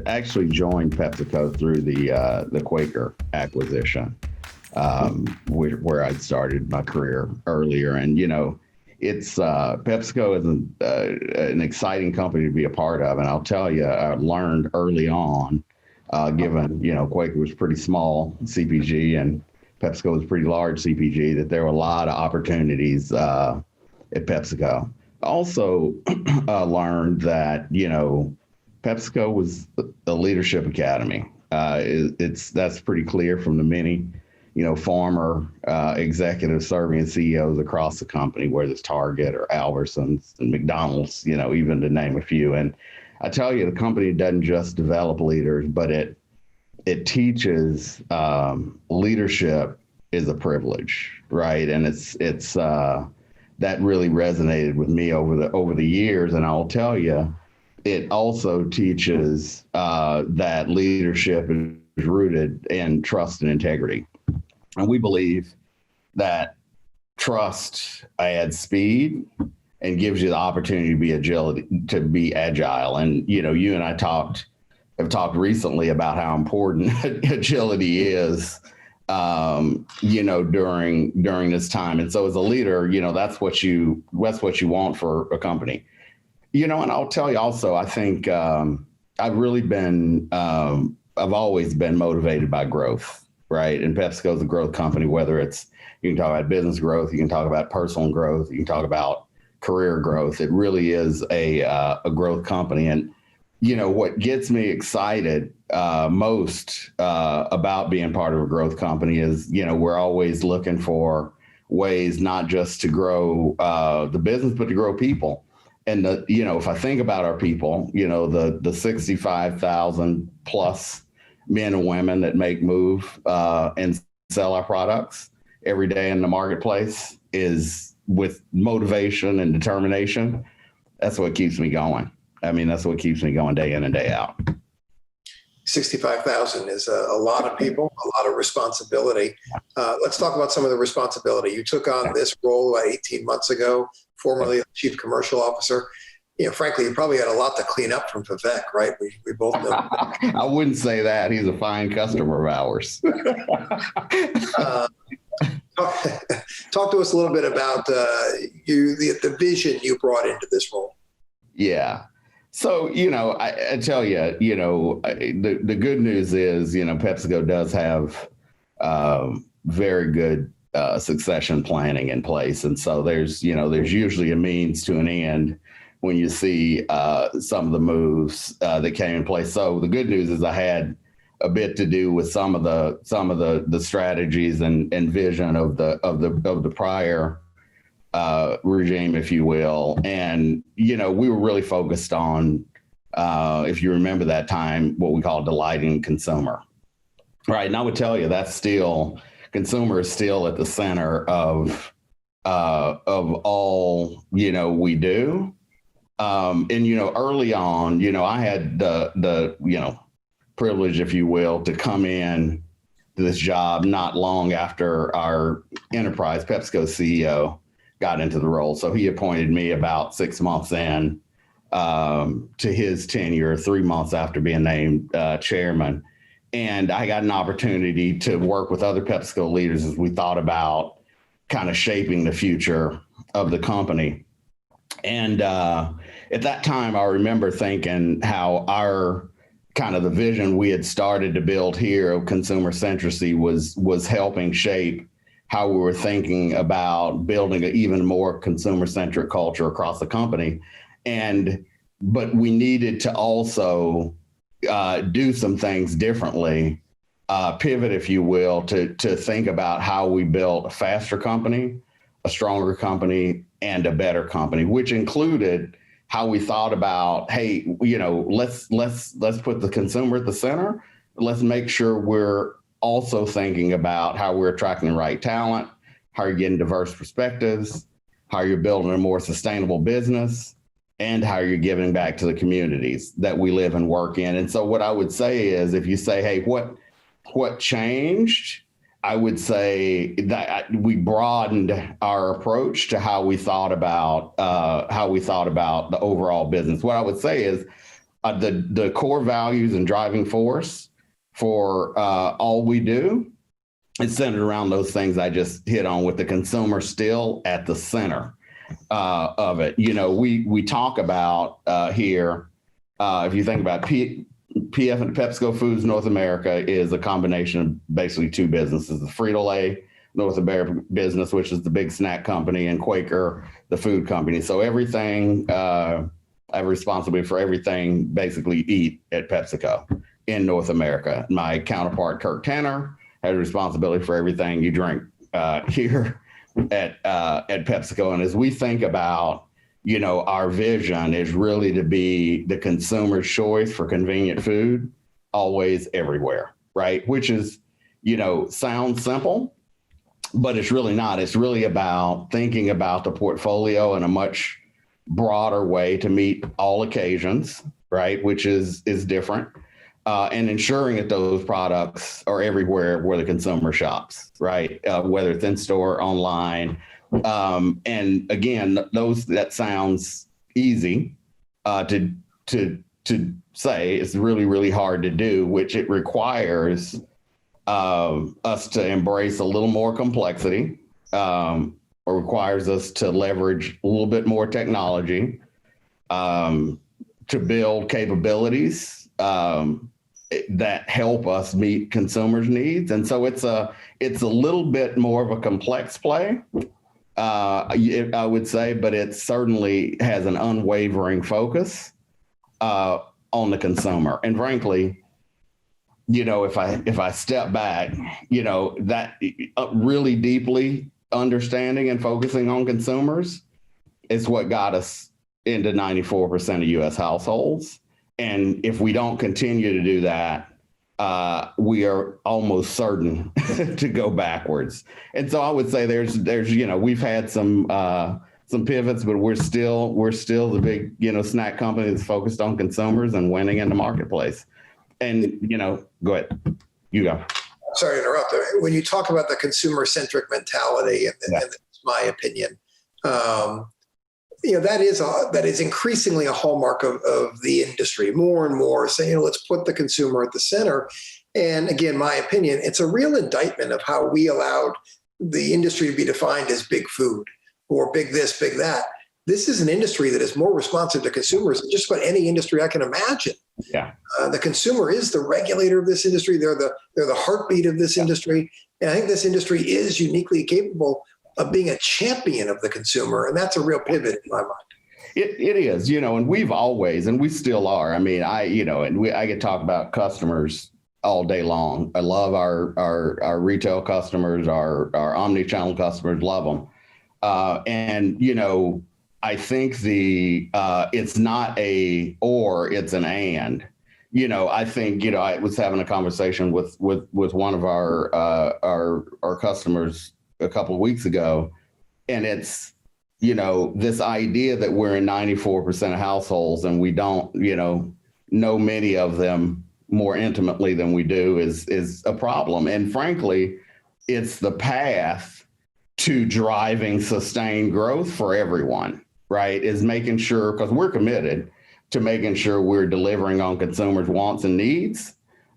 actually joined PepsiCo through the Quaker acquisition, where I'd started my career earlier. And, it's PepsiCo is an exciting company to be a part of. And I'll tell you, I learned early on, given, Quaker was pretty small CPG and PepsiCo was pretty large CPG, that there were a lot of opportunities at PepsiCo. Also learned that, PepsiCo was a leadership academy. That's pretty clear from the many, former executives serving as CEOs across the company, whether it's Target or Albertsons and McDonald's, even to name a few. And I tell you, the company doesn't just develop leaders, but it teaches leadership is a privilege, right? And it's that really resonated with me over the years. And I'll tell you, it also teaches that leadership is rooted in trust and integrity. And we believe that trust adds speed and gives you the opportunity to be agile. And, you and I have talked recently about how important agility is, during this time. And so as a leader, that's what you want for a company. And I'll tell you also, I think I've always been motivated by growth, right? And PepsiCo is a growth company, whether it's, you can talk about business growth, you can talk about personal growth, you can talk about career growth. It really is a growth company. And, what gets me excited most about being part of a growth company is, we're always looking for ways not just to grow the business, but to grow people. And, if I think about our people, the 65,000 plus men and women that move and sell our products every day in the marketplace is with motivation and determination. That's what keeps me going. That's what keeps me going day in and day out. 65,000 is a lot of people, a lot of responsibility. Let's talk about some of the responsibility. You took on this role 18 months ago, formerly Chief Commercial Officer. Frankly, you probably had a lot to clean up from Vivek, right? We both know. I wouldn't say that. He's a fine customer of ours. Talk to us a little bit about the vision you brought into this role. Yeah. So, I tell you, the good news is, PepsiCo does have very good succession planning in place. And so there's usually a means to an end when you see some of the moves that came in place. So the good news is I had a bit to do with some of the strategies and vision of the prior regime, if you will. And, we were really focused on, if you remember that time, what we call delighting consumer. Right. And I would tell you consumer is still at the center of all, we do. And, early on, I had the privilege, if you will, to come in to this job not long after our enterprise PepsiCo CEO got into the role. So he appointed me about 6 months in to his tenure, 3 months after being named chairman. And I got an opportunity to work with other PepsiCo leaders as we thought about kind of shaping the future of the company. And at that time, I remember thinking how our kind of the vision we had started to build here of consumer centricity was helping shape how we were thinking about building an even more consumer-centric culture across the company. But we needed to also do some things differently, pivot, if you will, to think about how we built a faster company, a stronger company, and a better company, which included how we thought about, hey, let's put the consumer at the center. Let's make sure we're also thinking about how we're attracting the right talent, how you're getting diverse perspectives, how you're building a more sustainable business, and how you're giving back to the communities that we live and work in. And so what I would say is, if you say, hey, what changed? I would say that we broadened our approach to how we thought about the overall business. What I would say is the core values and driving force for all we do is centered around those things I just hit on, with the consumer still at the center of it. We talk about here, if you think about PepsiCo Foods North America is a combination of basically two businesses: the Frito-Lay North America business, which is the big snack company, and Quaker, the food company. So everything, I have responsibility for everything basically eat at PepsiCo in North America. My counterpart, Kirk Tanner, has responsibility for everything you drink here at PepsiCo. And as we think about, our vision is really to be the consumer's choice for convenient food, always, everywhere, right? Which is, sounds simple, but it's really not. It's really about thinking about the portfolio in a much broader way to meet all occasions, right? Which is different, and ensuring that those products are everywhere where the consumer shops, right? Whether it's in store, online. And again, that sounds easy to say. It's really, really hard to do, which it requires us to embrace a little more complexity, or requires us to leverage a little bit more technology, to build capabilities that help us meet consumers' needs. And so it's a little bit more of a complex play, I would say, but it certainly has an unwavering focus on the consumer. And frankly, if I step back, that really deeply understanding and focusing on consumers is what got us into 94% of U.S. households. And if we don't continue to do that, we are almost certain to go backwards. And so I would say there's we've had some pivots, but we're still the big snack company that's focused on consumers and winning in the marketplace. And go ahead, you go. Sorry to interrupt. When you talk about the consumer-centric mentality, and that's my opinion, that is increasingly a hallmark of the industry. More and more saying, let's put the consumer at the center. And again, my opinion, it's a real indictment of how we allowed the industry to be defined as big food or big this, big that. This is an industry that is more responsive to consumers than just about any industry I can imagine. Yeah, the consumer is the regulator of this industry. They're the heartbeat of this industry. And I think this industry is uniquely capable of being a champion of the consumer. And that's a real pivot in my mind. It is, and we've always, and we still are. I mean, I could talk about customers all day long. I love our retail customers, our omni-channel customers, love them. And, I think it's not a or, it's an and. I think I was having a conversation with one of our customers a couple of weeks ago, and it's this idea that we're in 94% of households and we don't know many of them more intimately than we do is a problem. And frankly, it's the path to driving sustained growth for everyone. Right, is making sure, because we're committed to making sure we're delivering on consumers' wants and needs.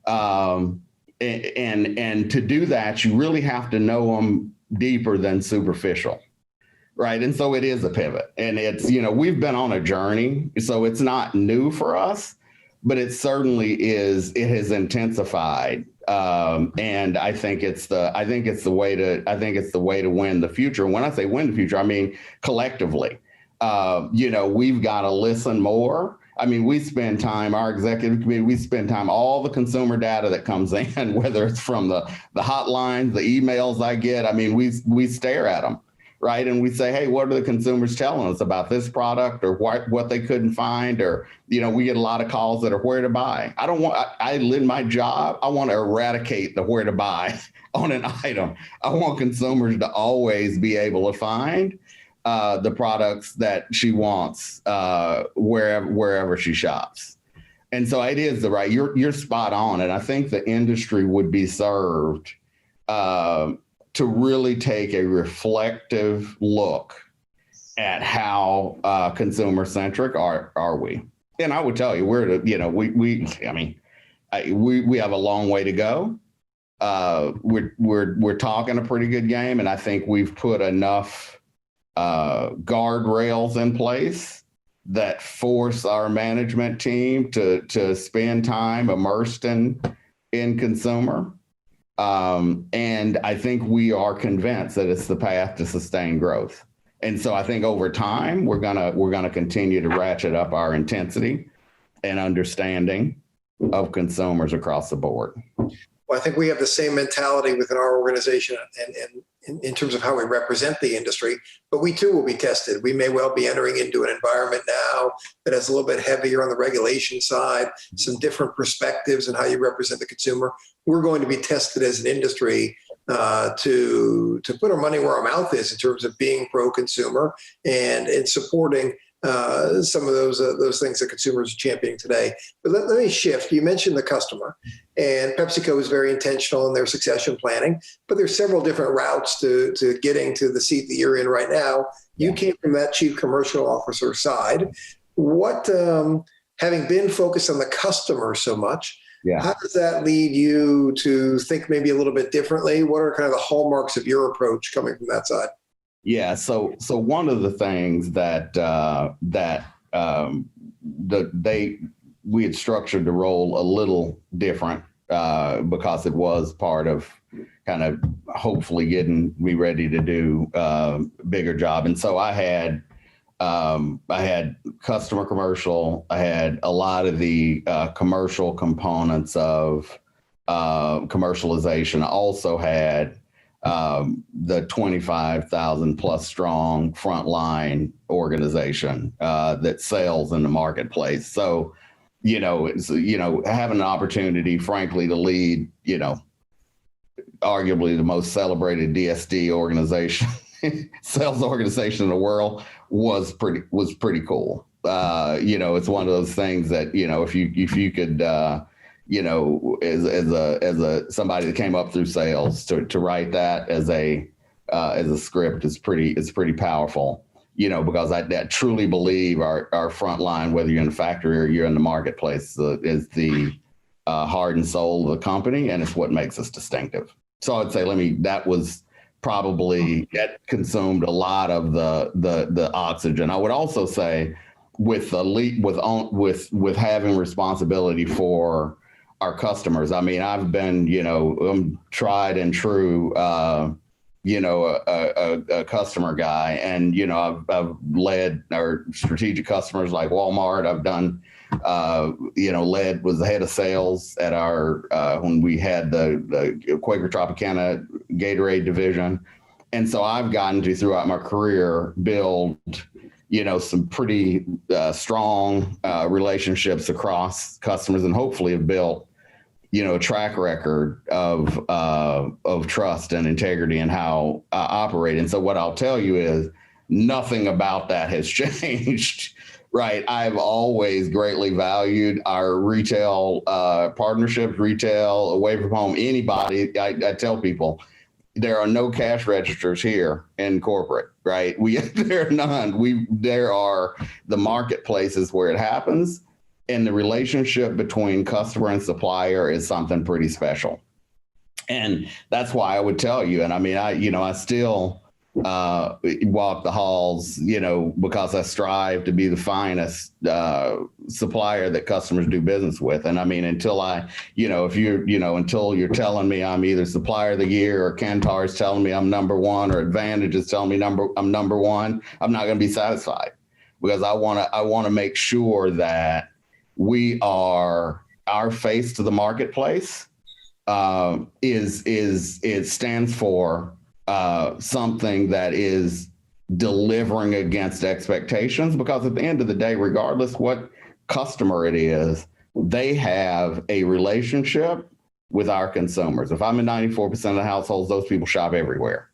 And to do that, you really have to know them deeper than superficial. Right. And so it is a pivot. And it's, we've been on a journey, so it's not new for us, but it certainly is, it has intensified. And I think it's the way to win the future. When I say win the future, I mean collectively. We've got to listen more. I mean, we spend time, our executive committee, we spend time, all the consumer data that comes in, whether it's from the hotlines, the emails I get. I mean, we stare at them, right? And we say, hey, what are the consumers telling us about this product, or what they couldn't find? Or, we get a lot of calls that are where to buy. I live my job. I want to eradicate the where to buy on an item. I want consumers to always be able to find the products that she wants wherever she shops. And so it is you're spot on. And I think the industry would be served to really take a reflective look at how consumer centric are we. And I would tell you, we have a long way to go. We're talking a pretty good game, and I think we've put enough guardrails in place that force our management team to spend time immersed in consumer. And I think we are convinced that it's the path to sustained growth. And so I think over time we're gonna continue to ratchet up our intensity and understanding of consumers across the board. Well, I think we have the same mentality within our organization and in terms of how we represent the industry, but we too will be tested. We may well be entering into an environment now that is a little bit heavier on the regulation side, some different perspectives on how you represent the consumer. We're going to be tested as an industry to put our money where our mouth is in terms of being pro-consumer and supporting some of those things that consumers are championing today. But let me shift. You mentioned the customer, and PepsiCo is very intentional in their succession planning, but there's several different routes to getting to the seat that you're in right now. You came from that chief commercial officer side. What, having been focused on the customer so much, how does that lead you to think maybe a little bit differently? What are kind of the hallmarks of your approach coming from that side? Yeah, so one of the things that we had structured the role a little different because it was part of kind of hopefully getting me ready to do a bigger job. And so I had customer commercial, I had a lot of the commercial components of commercialization. I also had the 25,000 plus strong frontline organization that sells in the marketplace. So, it's, having an opportunity, frankly, to lead, arguably the most celebrated DSD organization, sales organization in the world was pretty cool. It's one of those things that, if you could, as a somebody that came up through sales to write that as a script is pretty powerful, because I truly believe our frontline, whether you're in the factory or you're in the marketplace, is the heart and soul of the company, and it's what makes us distinctive. So I'd say, that was probably, that consumed a lot of the oxygen. I would also say with having responsibility for our customers. I mean, I've been, tried and true, a customer guy, and, I've led our strategic customers like Walmart. I've done, was the head of sales at our, when we had the Quaker Tropicana Gatorade division. And so I've gotten to, throughout my career, build, some pretty strong relationships across customers, and hopefully have built, a track record of trust and integrity and how I operate. And so what I'll tell you is nothing about that has changed, right? I've always greatly valued our retail partnerships, retail, away from home, anybody. I tell people, there are no cash registers here in corporate, right? There are none. There are the marketplaces where it happens, and the relationship between customer and supplier is something pretty special. And that's why I would tell you, and I mean, I still walk the halls, because I strive to be the finest supplier that customers do business with. And I mean, until until you're telling me I'm either supplier of the year, or Kantar is telling me I'm number one, or Advantage is telling me I'm number one, I'm not going to be satisfied, because I want to make sure that our face to the marketplace it stands for something that is delivering against expectations, because at the end of the day, regardless what customer it is, they have a relationship with our consumers. If I'm in 94% of the households, those people shop everywhere,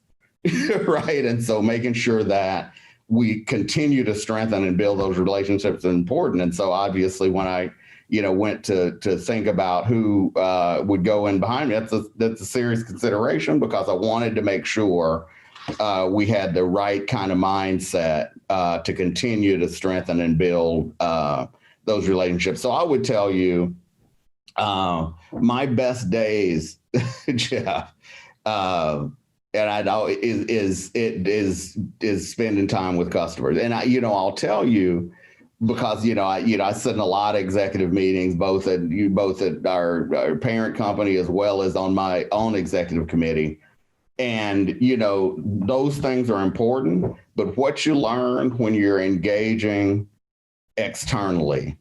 right? And so making sure that we continue to strengthen and build those relationships is important. And so obviously when I, went to think about who would go in behind me, that's a serious consideration, because I wanted to make sure we had the right kind of mindset to continue to strengthen and build those relationships. So I would tell you, my best days, Jeff, and I know is spending time with customers. And I'll tell you, because I sit in a lot of executive meetings, both at our parent company as well as on my own executive committee. And those things are important, but what you learn when you're engaging externally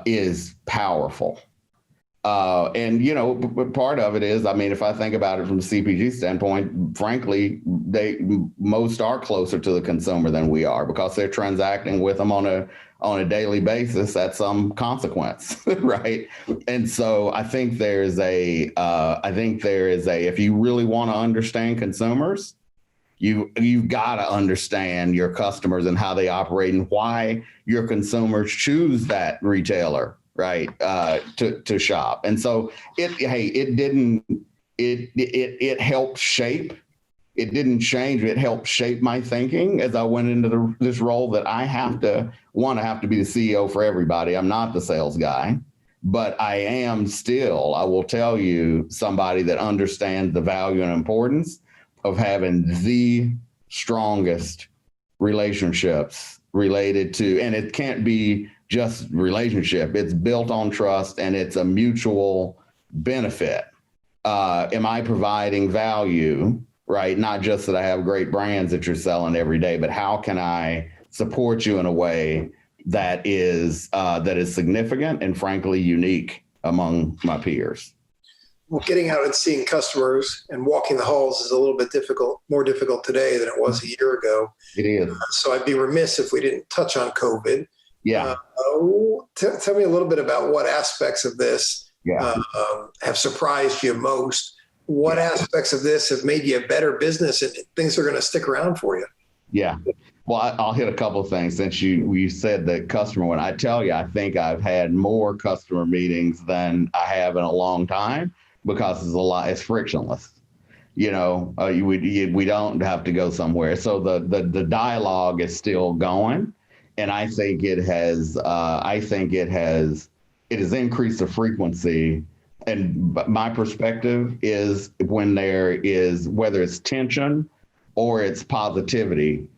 is powerful. And part of it is, if I think about it from a CPG standpoint, frankly, most are closer to the consumer than we are, because they're transacting with them on a daily basis at some consequence, right? And so I think if you really want to understand consumers, you've got to understand your customers and how they operate and why your consumers choose that retailer, right, to shop. And so it helped shape. It didn't change. It helped shape my thinking as I went into this role that I have to be the CEO for everybody. I'm not the sales guy, but I am still, I will tell you, somebody that understands the value and importance of having the strongest relationships related to, and it can't be just relationship. It's built on trust, and it's a mutual benefit. Am I providing value, right? Not just that I have great brands that you're selling every day, but how can I support you in a way that is significant and frankly unique among my peers? Well, getting out and seeing customers and walking the halls is a little bit more difficult today than it was a year ago. It is. So I'd be remiss if we didn't touch on COVID. Yeah. Tell me a little bit about what aspects of this have surprised you most. What aspects of this have made you a better business and things are going to stick around for you? Yeah. Well, I'll hit a couple of things since you said the customer one. I tell you, I think I've had more customer meetings than I have in a long time, because it's frictionless. We don't have to go somewhere. So the dialogue is still going. And I think it has increased the frequency. And my perspective is when there is, whether it's tension or it's positivity,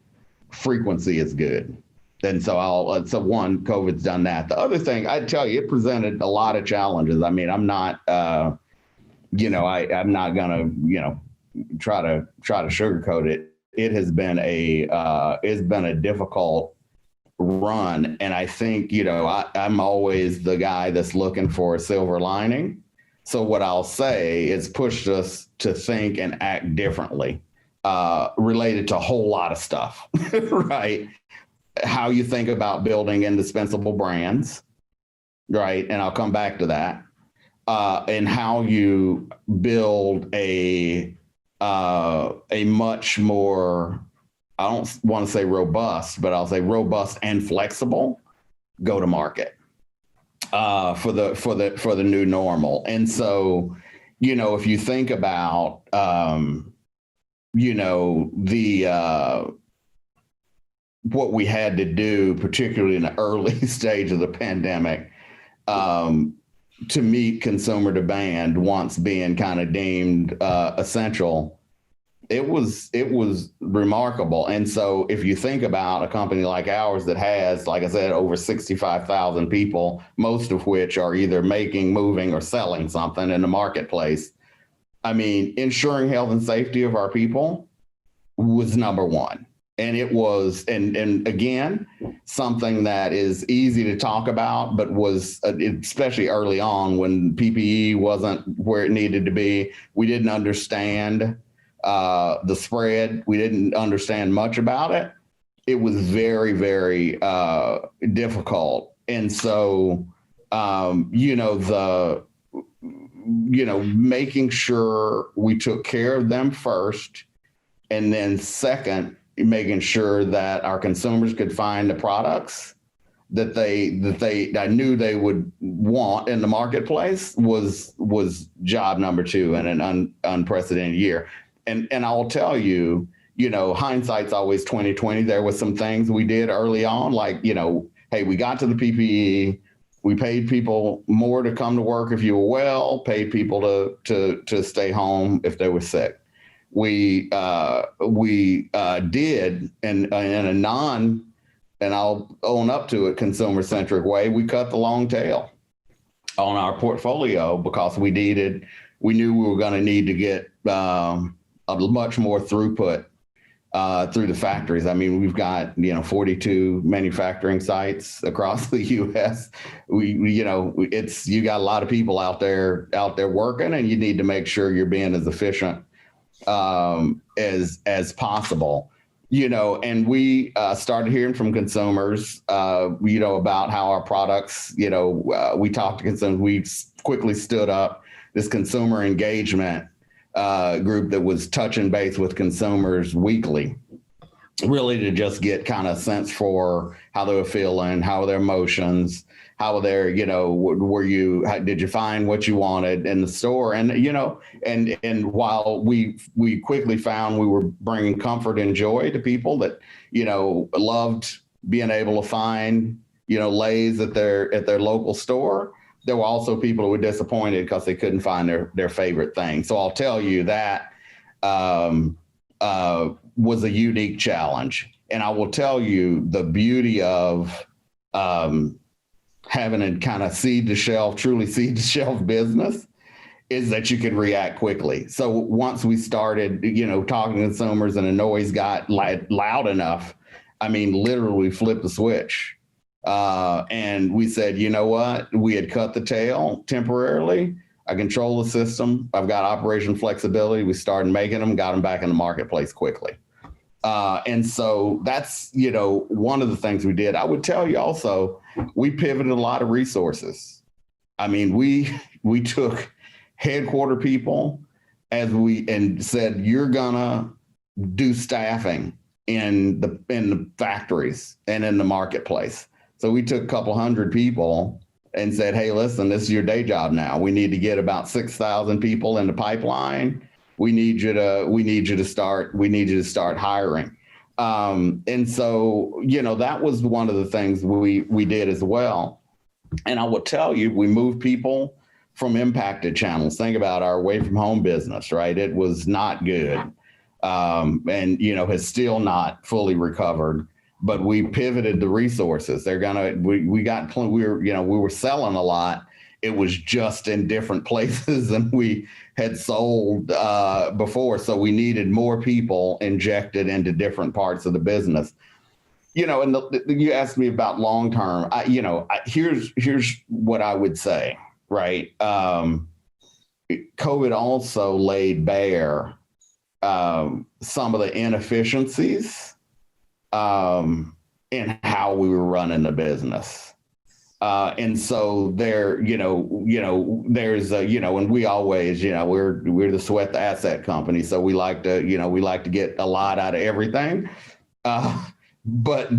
frequency is good. And so COVID's done that. The other thing I'd tell you, it presented a lot of challenges. I'm not, I'm not gonna, try to sugarcoat it. It has been a difficult run. And I think, I'm always the guy that's looking for a silver lining. So what I'll say is pushed us to think and act differently, related to a whole lot of stuff, right? How you think about building indispensable brands, right? And I'll come back to that. And how you build a much more, I don't want to say robust, but I'll say robust and flexible go-to-market for the new normal. And so, if you think about, what we had to do, particularly in the early stage of the pandemic, to meet consumer demand once being kind of deemed essential, it was remarkable. And so if you think about a company like ours that has, like I said, over 65,000 people, most of which are either making, moving, or selling something in the marketplace, ensuring health and safety of our people was number one. And it was, and again, something that is easy to talk about, but was, especially early on when PPE wasn't where it needed to be, we didn't understand the spread. We didn't understand much about it. It was very, very difficult. And so, making sure we took care of them first, and then second, making sure that our consumers could find the products that I knew they would want in the marketplace was job number two in an unprecedented year. And I'll tell you, hindsight's always 20/20. There was some things we did early on, like, hey, we got to the PPE. We paid people more to come to work if you were well, paid people to stay home if they were sick. We did, in a non, and I'll own up to it, consumer-centric way, we cut the long tail on our portfolio because we knew we were going to need to get a much more throughput through the factories. I mean, we've got 42 manufacturing sites across the U.S. You got a lot of people out there working, and you need to make sure you're being as efficient as possible. And we started hearing from consumers, about how our products. We talked to consumers. We quickly stood up this consumer engagement group that was touching base with consumers weekly, really to just get kind of sense for how they were feeling, how were their emotions, how were their, did you find what you wanted in the store? And, and while we quickly found we were bringing comfort and joy to people that, loved being able to find, Lay's at their local store, there were also people who were disappointed because they couldn't find their favorite thing. So I'll tell you that was a unique challenge. And I will tell you the beauty of having a kind of truly seed to shelf business is that you can react quickly. So once we started, talking to consumers and the noise got loud enough, I mean, literally flipped the switch. And we said, you know what? We had cut the tail temporarily. I control the system. I've got operation flexibility. We started making them, got them back in the marketplace quickly. And so that's, one of the things we did. I would tell you also, we pivoted a lot of resources. I mean, we took headquarter people and said, you're gonna do staffing in the factories and in the marketplace. So we took a couple hundred people and said, hey, listen, this is your day job now. We need to get about 6,000 people in the pipeline. We need you to start hiring. And so, that was one of the things we did as well. And I will tell you, we moved people from impacted channels. Think about our away from home business, right? It was not good. And, has still not fully recovered, but we pivoted the resources. We were selling a lot. It was just in different places than we had sold before. So we needed more people injected into different parts of the business. And you asked me about long term. Here's what I would say, right? COVID also laid bare some of the inefficiencies in how we were running the business. And so there's and we always, we're the sweat the asset company. So we like to get a lot out of everything. But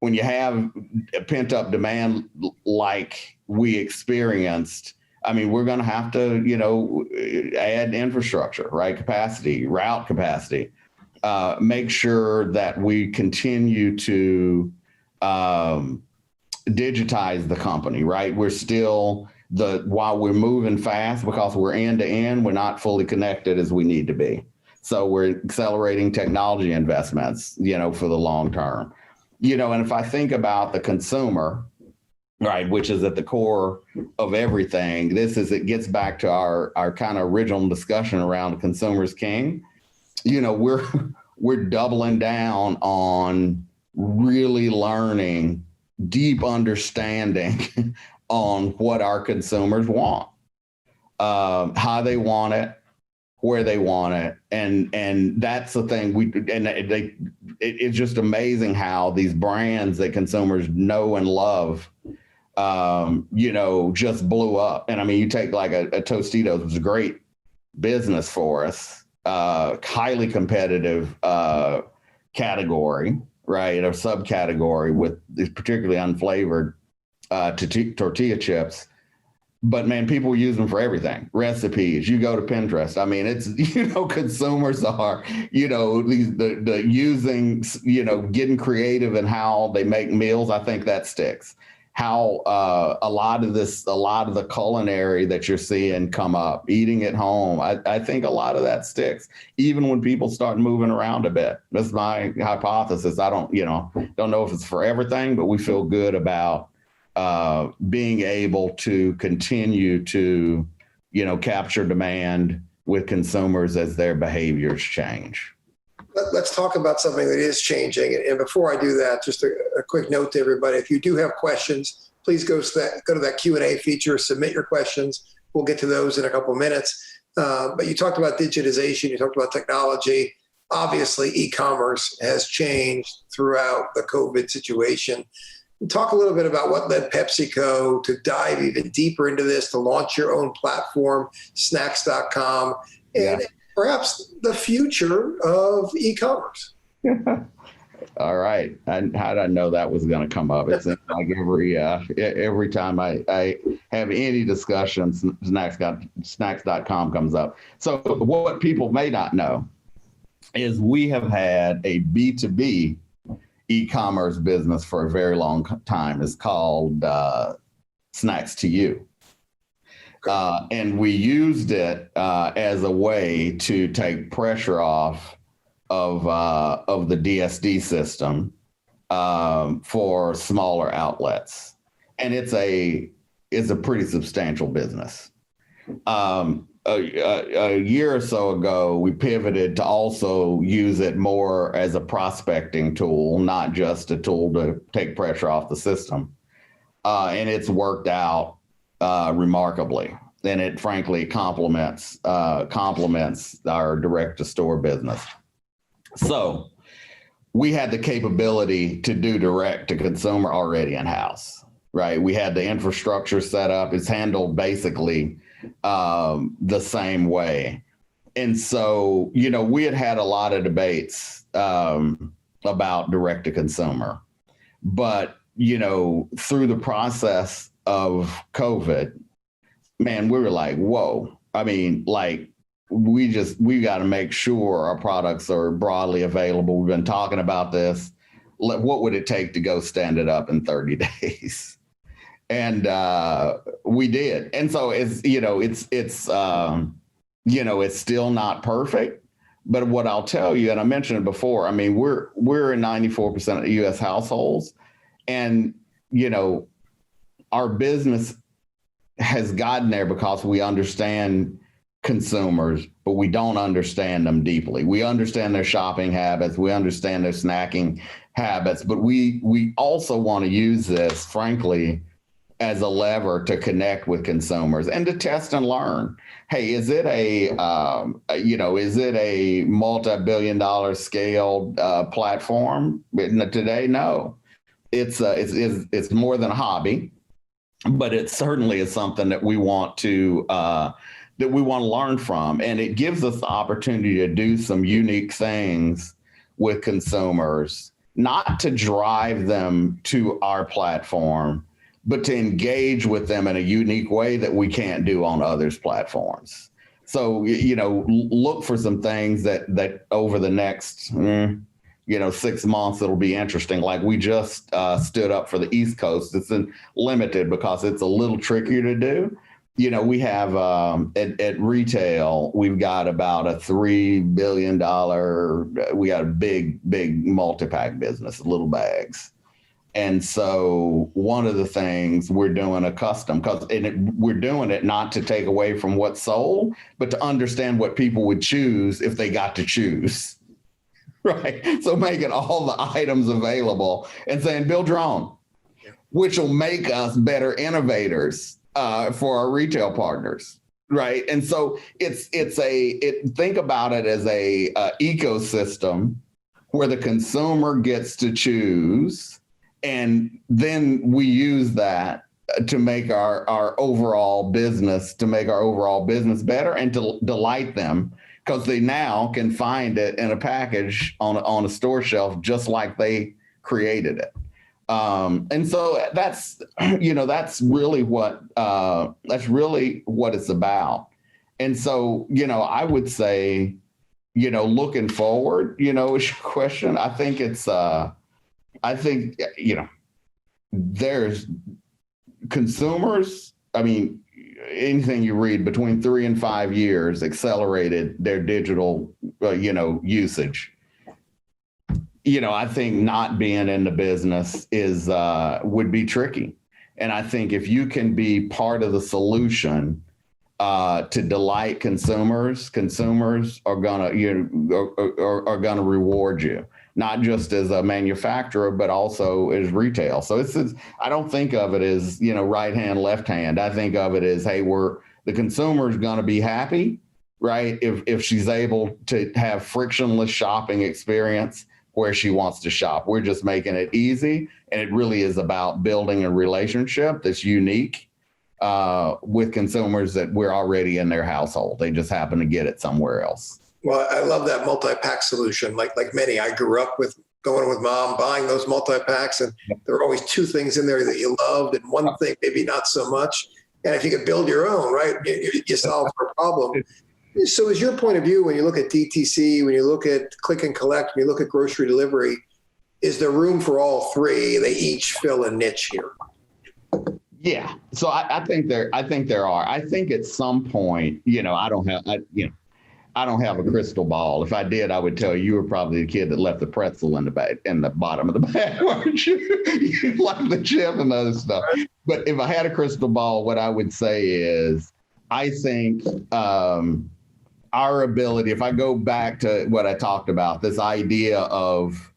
when you have a pent up demand like we experienced, I mean, we're going to have to, add infrastructure, right? Capacity, route capacity, make sure that we continue to, digitize the company, right? We're still while we're moving fast because we're end to end, we're not fully connected as we need to be. So we're accelerating technology investments, for the long term, and if I think about the consumer, right, which is at the core of everything, it gets back to our kind of original discussion around consumers king. We're doubling down on really learning deep understanding on what our consumers want, how they want it, where they want it. And that's the thing it's just amazing how these brands that consumers know and love, just blew up. And I mean, you take like a Tostitos, was a great business for us, highly competitive category, right? Or subcategory with particularly unflavored tortilla chips. But man, people use them for everything. Recipes. You go to Pinterest. I mean, it's, consumers are, the using, getting creative in how they make meals. I think that sticks. How a lot of the culinary that you're seeing come up, eating at home. I think a lot of that sticks, even when people start moving around a bit. That's my hypothesis. I don't know if it's for everything, but we feel good about being able to continue to, capture demand with consumers as their behaviors change. Let's talk about something that is changing. And before I do that, just a quick note to everybody. If you do have questions, please go to that Q&A feature, submit your questions. We'll get to those in a couple of minutes. But you talked about digitization, you talked about technology. Obviously, e-commerce has changed throughout the COVID situation. Talk a little bit about what led PepsiCo to dive even deeper into this, to launch your own platform, Snackscom, and perhaps the future of e-commerce. All right. And how did I know that was going to come up? It's like every time I have any discussion, snacks.com comes up. So what people may not know is we have had a B2B e-commerce business for a very long time. It's called Snacks to You. And we used it as a way to take pressure off of the DSD system for smaller outlets, and it's a pretty substantial business. A year or so ago, we pivoted to also use it more as a prospecting tool, not just a tool to take pressure off the system, and it's worked out remarkably. And it frankly complements our direct to store business. So we had the capability to do direct to consumer already in house, right? We had the infrastructure set up. It's handled basically the same way. And so, we had a lot of debates about direct to consumer, but, through the process of COVID, man, we were like, whoa. I mean, we got to make sure our products are broadly available. We've been talking about this. What would it take to go stand it up in 30 days? And we did. And so it's still not perfect. But what I'll tell you, and I mentioned it before, I mean, we're in 94% of U.S. households, and our business has gotten there because we understand consumers, but we don't understand them deeply. We understand their shopping habits, we understand their snacking habits, but we also want to use this, frankly, as a lever to connect with consumers and to test and learn. Hey, is it a multi-billion-dollar scaled platform today? No, it's more than a hobby, but it certainly is something that we want to learn from, and it gives us the opportunity to do some unique things with consumers, not to drive them to our platform, but to engage with them in a unique way that we can't do on others' platforms. So, look for some things that over the next, 6 months, it'll be interesting. Like we just stood up for the East Coast. It's limited because it's a little trickier to do. We have at retail, we've got about a $3 billion, we got a big multi-pack business, little bags. And so one of the things we're doing a custom, we're doing it not to take away from what's sold, but to understand what people would choose if they got to choose. Right. So making all the items available and saying, build your own, which will make us better innovators for our retail partners. Right. And so think about it as a ecosystem where the consumer gets to choose. And then we use that to make our overall business better and to delight them, because they now can find it in a package on a store shelf just like they created it. And so that's, that's really what it's about. And so, I would say, looking forward, is your question. I think there's consumers. I mean, anything you read between 3 and 5 years accelerated their digital, usage. I think not being in the business would be tricky. And I think if you can be part of the solution to delight consumers are gonna are gonna reward you, not just as a manufacturer, but also as retail. So I don't think of it as, right hand, left hand. I think of it as, hey, the consumer's gonna be happy, right? If she's able to have frictionless shopping experience where she wants to shop. We're just making it easy. And it really is about building a relationship that's unique with consumers that we're already in their household. They just happen to get it somewhere else. Well, I love that multi-pack solution. Like many, I grew up with going with mom, buying those multi-packs, and there were always 2 things in there that you loved and one thing maybe not so much. And if you could build your own, right, you solve a problem. So is your point of view, when you look at DTC, when you look at click and collect, when you look at grocery delivery, is there room for all 3? They each fill a niche here. Yeah. So I think there are. I think at some point, I don't have a crystal ball. If I did, I would tell you were probably the kid that left the pretzel in the bottom of the bag, weren't you? You like the chip and other stuff. But if I had a crystal ball, what I would say is, I think our ability, if I go back to what I talked about, this idea of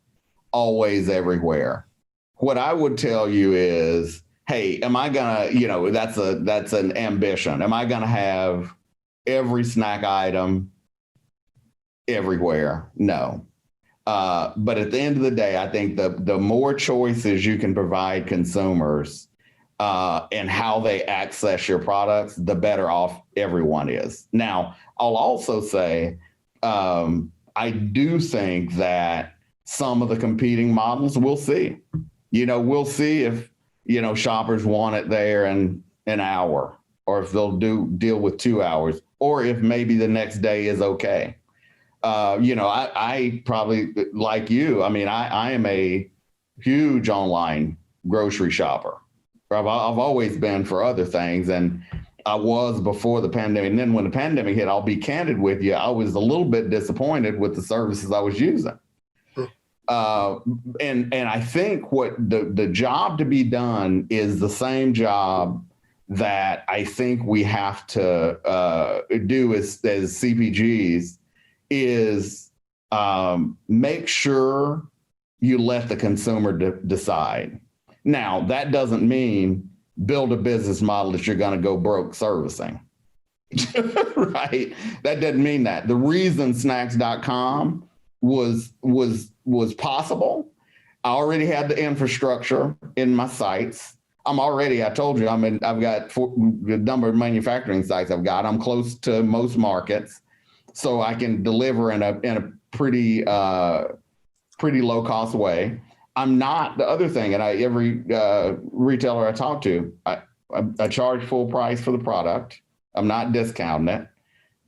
always everywhere, what I would tell you is, hey, am I gonna, that's an ambition. Am I gonna have every snack item everywhere? No. But at the end of the day, I think the more choices you can provide consumers and how they access your products, the better off everyone is. Now, I'll also say, I do think that some of the competing models, we'll see. We'll see if, shoppers want it there in an hour, or if they'll deal with 2 hours, or if maybe the next day is okay. I probably, like you, I mean, I am a huge online grocery shopper. I've always been for other things, and I was before the pandemic. And then when the pandemic hit, I'll be candid with you, I was a little bit disappointed with the services I was using. And I think what the job to be done is the same job that I think we have to do as CPGs, is make sure you let the consumer decide. Now, that doesn't mean build a business model that you're going to go broke servicing, right? That doesn't mean that. The reason Snacks.com was possible, I already had the infrastructure in my sites. I told you, I've got the number of manufacturing sites I've got. I'm close to most markets, so I can deliver in a pretty low cost way. I'm not the other thing, and every retailer I talk to, I charge full price for the product. I'm not discounting it.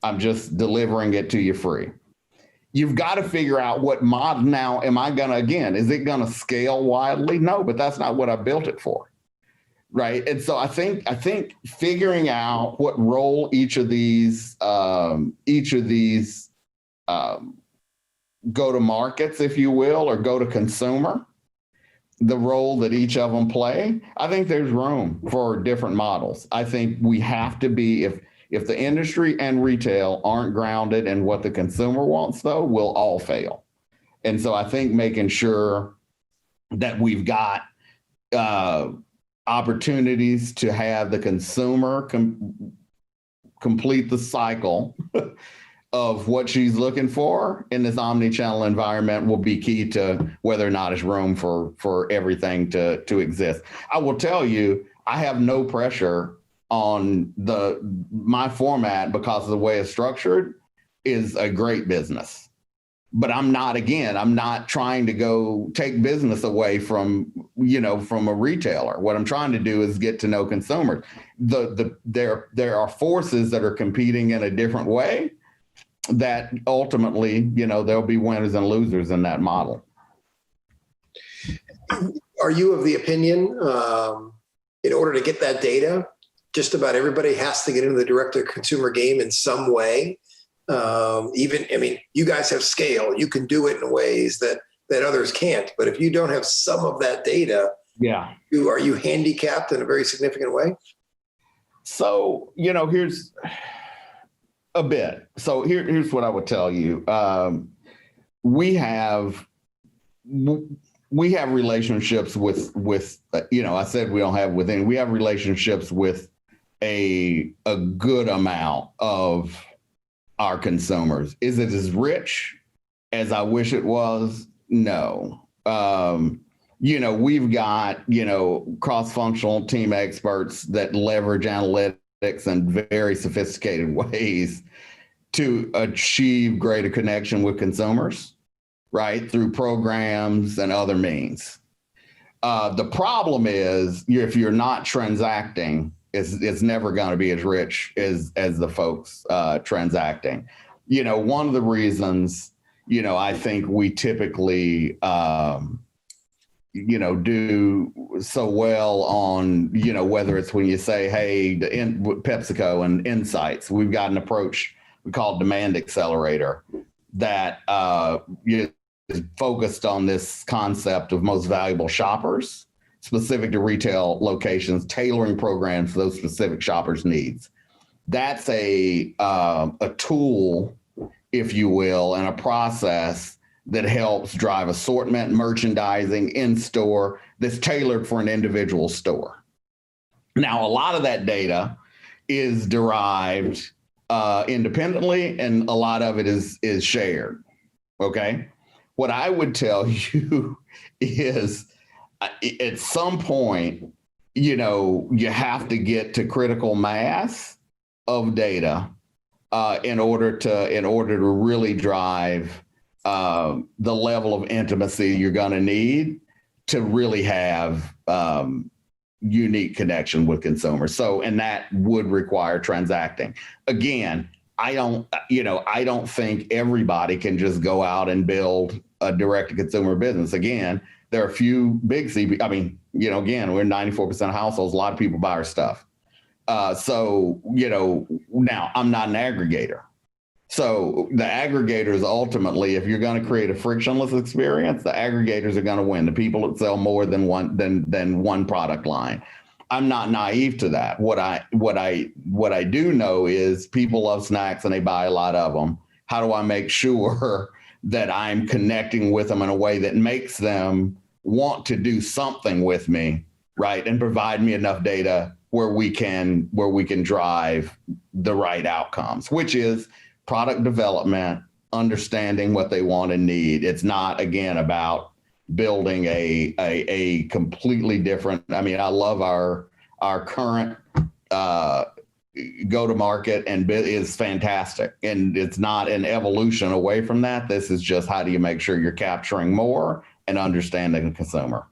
I'm just delivering it to you free. You've got to figure out what model. Now, is it going to scale widely? No, but that's not what I built it for. Right. And so I think figuring out what role each of these go to markets, if you will, or go to consumer, the role that each of them play, I think there's room for different models. I think we have to be, if the industry and retail aren't grounded in what the consumer wants, though, we'll all fail. And so I think making sure that we've got opportunities to have the consumer complete the cycle of what she's looking for in this omni-channel environment will be key to whether or not there's room for everything to exist. I will tell you, I have no pressure on my format, because of the way it's structured, is a great business. but I'm not trying to go take business away from a retailer. What I'm trying to do is get to know consumers. There are forces that are competing in a different way that ultimately, there'll be winners and losers in that model. Are you of the opinion, in order to get that data, just about everybody has to get into the direct-to-consumer game in some way? You guys have scale. You can do it in ways that others can't. But if you don't have some of that data, are you handicapped in a very significant way? So, here's a bit. So here's what I would tell you. We have relationships with I said we don't have within. We have relationships with a good amount of our consumers. Is it as rich as I wish it was? No. We've got, cross-functional team experts that leverage analytics in very sophisticated ways to achieve greater connection with consumers, right? Through programs and other means. The problem is if you're not transacting, it's never going to be as rich as the folks transacting. One of the reasons, I think we typically, do so well on, whether it's when you say, hey, PepsiCo and Insights, we've got an approach we call Demand Accelerator that is focused on this concept of most valuable shoppers, specific to retail locations, tailoring programs for those specific shoppers' needs. That's a tool, if you will, and a process that helps drive assortment, merchandising in store that's tailored for an individual store. Now, a lot of that data is derived independently, and a lot of it is shared. Okay, what I would tell you is, at some point, you have to get to critical mass of data in order to really drive the level of intimacy you're going to need to really have unique connection with consumers. So, and that would require transacting. Again, I don't think everybody can just go out and build a direct-to-consumer business. Again, there are a few big CB. Again, we're 94% of households. A lot of people buy our stuff. So, now I'm not an aggregator. So the aggregators ultimately, if you're going to create a frictionless experience, the aggregators are going to win. The people that sell more than one product line. I'm not naive to that. What I do know is people love snacks and they buy a lot of them. How do I make sure that I'm connecting with them in a way that makes them want to do something with me, right? And provide me enough data where we can drive the right outcomes, which is product development, understanding what they want and need. It's not, again, about building a completely different. I love our current go-to-market and is fantastic. And it's not an evolution away from that. This is just how do you make sure you're capturing more and understanding the consumer.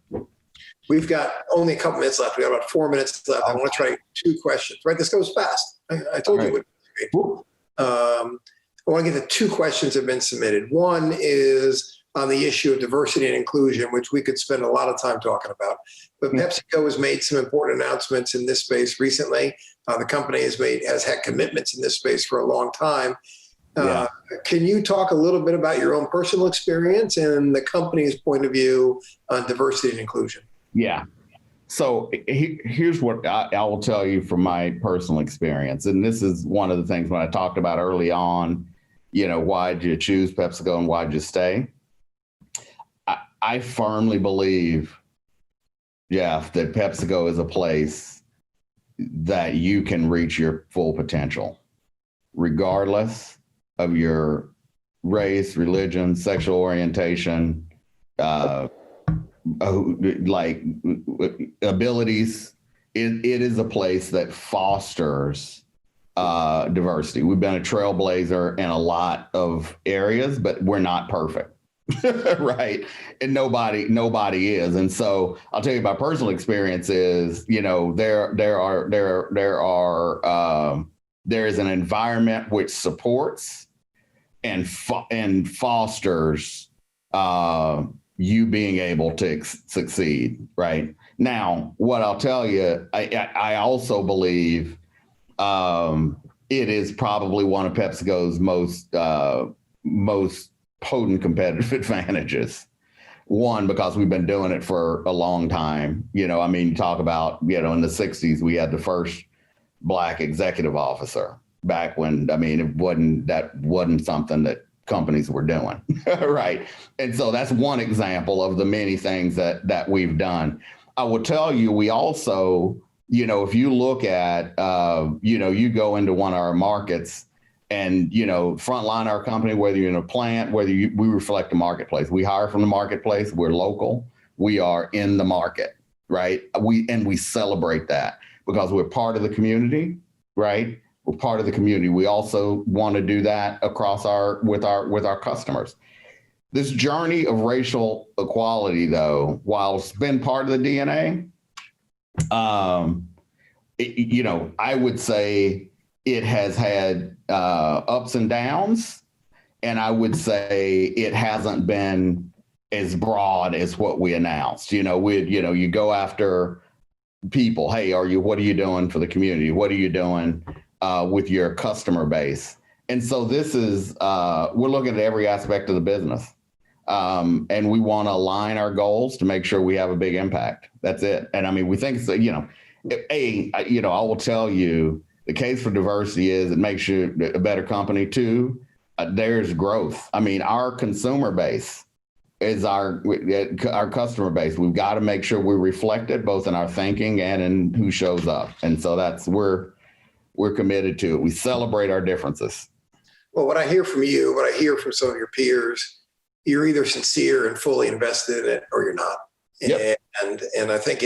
We've got only a couple minutes left. We got about 4 minutes left. I want to try 2 questions. Right, this goes fast. I told you it would. I want to get to 2 questions that have been submitted. One is on the issue of diversity and inclusion, which we could spend a lot of time talking about. But PepsiCo has made some important announcements in this space recently. The company has had commitments in this space for a long time. Can you talk a little bit about your own personal experience and the company's point of view on diversity and inclusion? Yeah. So here's what I will tell you from my personal experience. And this is one of the things when I talked about early on, why did you choose PepsiCo and why did you stay? I firmly believe, Jeff, that PepsiCo is a place that you can reach your full potential, regardless of your race, religion, sexual orientation, abilities. It is a place that fosters diversity. We've been a trailblazer in a lot of areas, but we're not perfect. Right. And nobody is. And so I'll tell you my personal experience is, there is an environment which supports and fosters you being able to succeed. Right. Now, what I'll tell you, I also believe it is probably one of PepsiCo's most potent competitive advantages. One, because we've been doing it for a long time. Talk about, in the 60s, we had the first Black executive officer back when, that wasn't something that companies were doing. Right. And so that's one example of the many things that we've done. I will tell you, we also, if you look at, you go into one of our markets and, frontline our company, whether you're in a plant, we reflect the marketplace. We hire from the marketplace. We're local. We are in the market, right? We celebrate that because we're part of the community, right? We're part of the community. We also want to do that with our customers. This journey of racial equality, though, while it's been part of the DNA, I would say it has had ups and downs, and I would say it hasn't been as broad as what we announced. You go after people. Hey, what are you doing for the community? What are you doing with your customer base? And so this is we're looking at every aspect of the business, and we want to align our goals to make sure we have a big impact. That's it. And we think I will tell you, the case for diversity is it makes you a better company. Two, there's growth. Our consumer base is our customer base. We've got to make sure we reflect it both in our thinking and in who shows up. And so we're committed to it. We celebrate our differences. Well, what I hear from you, what I hear from some of your peers, you're either sincere and fully invested in it or you're not. Yep. And I think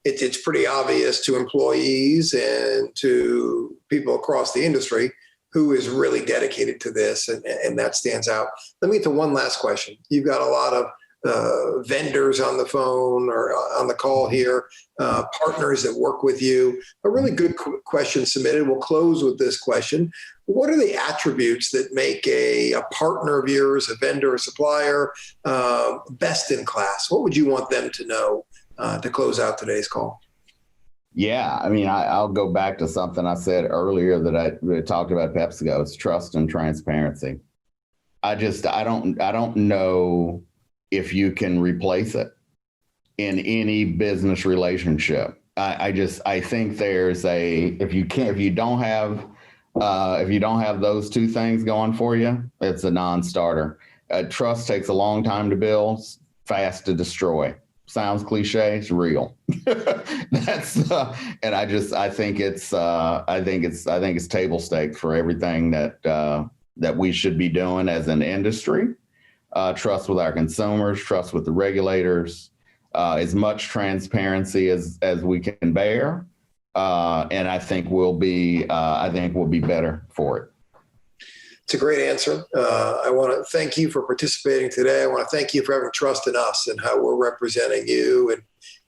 it's pretty obvious to employees and to people across the industry who is really dedicated to this, and that stands out. Let me get to one last question. You've got a lot of vendors on the phone or on the call here, partners that work with you. A really good question submitted. We'll close with this question. What are the attributes that make a partner of yours, a vendor, a supplier, best in class? What would you want them to know to close out today's call? Yeah, I'll go back to something I said earlier that I talked about PepsiCo. It's trust and transparency. I don't know if you can replace it in any business relationship. I think there's if you don't have those two things going for you, it's a non-starter. Trust takes a long time to build, fast to destroy. Sounds cliche, it's real. And I think it's table stakes for everything that we should be doing as an industry. Trust with our consumers, trust with the regulators, as much transparency as we can bear, and I think we'll be better for it. It's a great answer. I want to thank you for participating today. I want to thank you for having trust in us and how we're representing you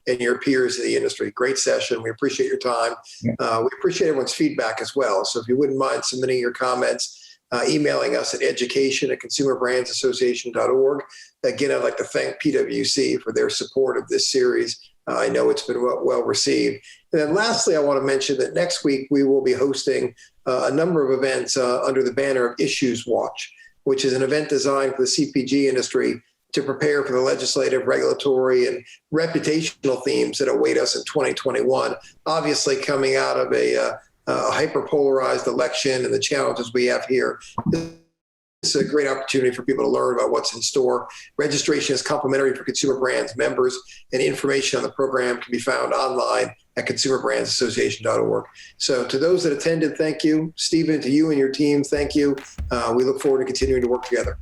and your peers in the industry. Great session. We appreciate your time. We appreciate everyone's feedback as well. So if you wouldn't mind submitting your comments, emailing us at education@consumerbrands.association.org. Again, I'd like to thank PwC for their support of this series. I know it's been well received. And then lastly, I want to mention that next week we will be hosting a number of events under the banner of Issues Watch, which is an event designed for the CPG industry to prepare for the legislative, regulatory, and reputational themes that await us in 2021. Obviously, coming out of a hyper-polarized election and the challenges we have here, it's a great opportunity for people to learn about what's in store. Registration is complimentary for Consumer Brands members, and information on the program can be found online at ConsumerBrandsAssociation.org. So to those that attended, thank you. Stephen, to you and your team, thank you. We look forward to continuing to work together.